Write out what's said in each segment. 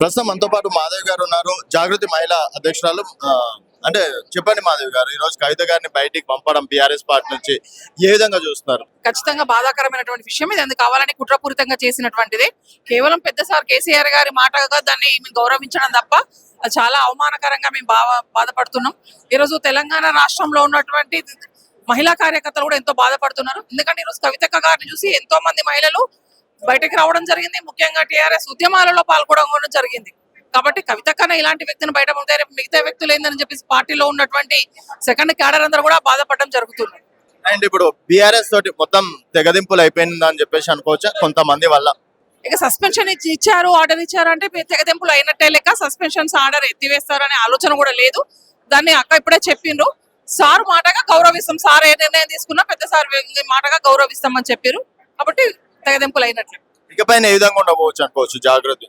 ప్రస్తుతం మనతో పాటు మాధవి గారు ఉన్నారు. జాగృతి మహిళా అధ్యక్షురాలు. అంటే చెప్పండి మాధవి గారు, ఈ రోజు కవిత గారిని బయటికి పంపడం బీఆర్ఎస్ పార్టీ నుంచి ఏ విధంగా చూస్తున్నారు? ఖచ్చితంగా బాధాకరమైనటువంటి విషయం ఇది. అందుకు కావాలని కుట్రపూరితంగా చేసినటువంటిది. కేవలం పెద్ద సార్ కేసీఆర్ గారి మాటగా దాన్ని మేము గౌరవించడం తప్ప అది చాలా అవమానకరంగా మేము బాధపడుతున్నాం. ఈరోజు తెలంగాణ రాష్ట్రంలో ఉన్నటువంటి మహిళా కార్యకర్తలు కూడా ఎంతో బాధపడుతున్నారు. ఎందుకంటే ఈరోజు కవితక్క గారిని చూసి ఎంతో మంది మహిళలు బయటకు రావడం జరిగింది. ముఖ్యంగా టీఆర్ఎస్ ఉద్యమాలలో పాల్గొనడం జరిగింది. కాబట్టి కవితక్కన ఇలాంటి వ్యక్తిని బయట ఉంటే రేపు మిగతా వ్యక్తులు ఏందని చెప్పేసి పార్టీలో ఉన్నటువంటి సెకండ్ క్యాడర్ అందరూ కూడా బాధపడడం జరుగుతుంది. అండ్ ఇప్పుడు బీఆర్ఎస్ తోటి మొత్తం తెగదింపులు అయిపోయింది అని చెప్పేసి అనుకోవచ్చా కొంతమంది వల్ల? ఇక సస్పెన్షన్ ఇచ్చారు, ఆర్డర్ ఇచ్చారు అంటే తెగదెంపులు అయినట్టే లెక్క. సస్పెన్షన్స్ ఆర్డర్ ఎత్తివేస్తారనే ఆలోచన కూడా లేదు. దాన్ని అక్క ఇప్పుడే చెప్పిండ్రు. సార్ మాటగా గౌరవిస్తాం, సార్ ఏ నిర్ణయం తీసుకున్నా పెద్ద సార్ మాటగా గౌరవిస్తామని చెప్పారు. కాబట్టి తెగదెంపులు అయినట్లే. ఇకపైన ఏ విధంగా ఉండబోవచ్చు అనుకోవచ్చు జాగృతి?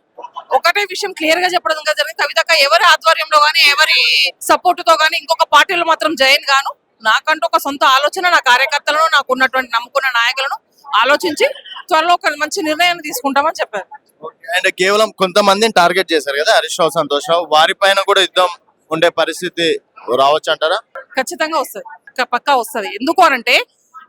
ఒకటే విషయం క్లియర్ గా చెప్పడం జరిగింది. కవితక్క ఎవరి ఆధ్వర్యంలో గానీ ఎవరి సపోర్ట్ తో గానీ ఇంకొక పార్టీలో మాత్రం జైన్ గాను. నాకంటూ ఒక సొంత ఆలోచన, నా కార్యకర్తలను, నాకు ఉన్నటువంటి నమ్ముకున్న నాయకులను ఆలోచించి త్వరలో ఒక మంచి నిర్ణయాన్ని తీసుకుంటామని చెప్పారు. అండ్ కేవలం కొంతమందిని టార్గెట్ చేశారు కదా, హరీష్ రావు, సంతోష్ రావు, వారిపైన కూడా యుద్ధం ఉండే పరిస్థితి రావచ్చు అంటారా? ఖచ్చితంగా వస్తుంది, పక్కా వస్తుంది. ఎందుకు అనంటే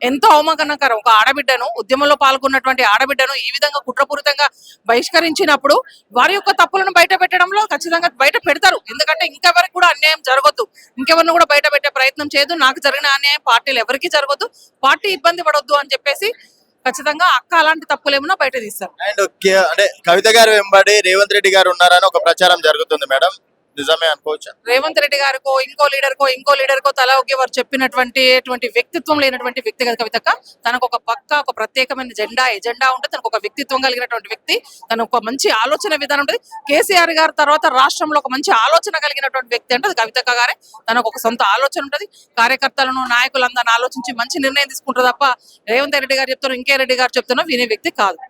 ఎంతో అవమానకరం. ఒక ఆడబిడ్డను, ఉద్యమంలో పాల్గొన్నటువంటి ఆడబిడ్డను ఈ విధంగా కుట్రపూరితంగా బహిష్కరించినప్పుడు వారి యొక్క తప్పులను బయట పెట్టడంలో ఖచ్చితంగా బయట పెడతారు. ఎందుకంటే ఇంకెవరికి కూడా అన్యాయం జరగొద్దు, ఇంకెవరిని కూడా బయట పెట్టే ప్రయత్నం చేయదు. నాకు జరిగిన అన్యాయం పార్టీలు ఎవరికి జరగొద్దు, పార్టీ ఇబ్బంది పడొద్దు అని చెప్పేసి ఖచ్చితంగా అక్క అలాంటి తప్పులు ఏమన్నా బయట తీస్తారు. అండ్ అంటే కవిత గారు వెంబడి రేవంత్ రెడ్డి గారు ఉన్నారని ఒక ప్రచారం జరుగుతుంది మేడం, నిజమే అనుకోవచ్చా? రేవంత్ రెడ్డి గారికో ఇంకో లీడర్ కో తల ఒకే వారు చెప్పినటువంటి వ్యక్తిత్వం లేనటువంటి వ్యక్తి కదా కవితక్క. తనకు ఒక ప్రత్యేకమైన ఎజెండా ఉంటుంది. తనకు ఒక వ్యక్తిత్వం కలిగినటువంటి వ్యక్తి, తనకు ఒక మంచి ఆలోచన విధానం ఉంటుంది. కేసీఆర్ గారి తర్వాత రాష్ట్రంలో ఒక మంచి ఆలోచన కలిగినటువంటి వ్యక్తి అంటే కవితక్క గారే. తనకు ఒక సొంత ఆలోచన ఉంటుంది. కార్యకర్తలను, నాయకులందరిని ఆలోచించి మంచి నిర్ణయం తీసుకుంటారు తప్ప రేవంత్ రెడ్డి గారు చెప్తారు, ఇంకే రెడ్డి గారు చెప్తున్నా వినే వ్యక్తి కాదు.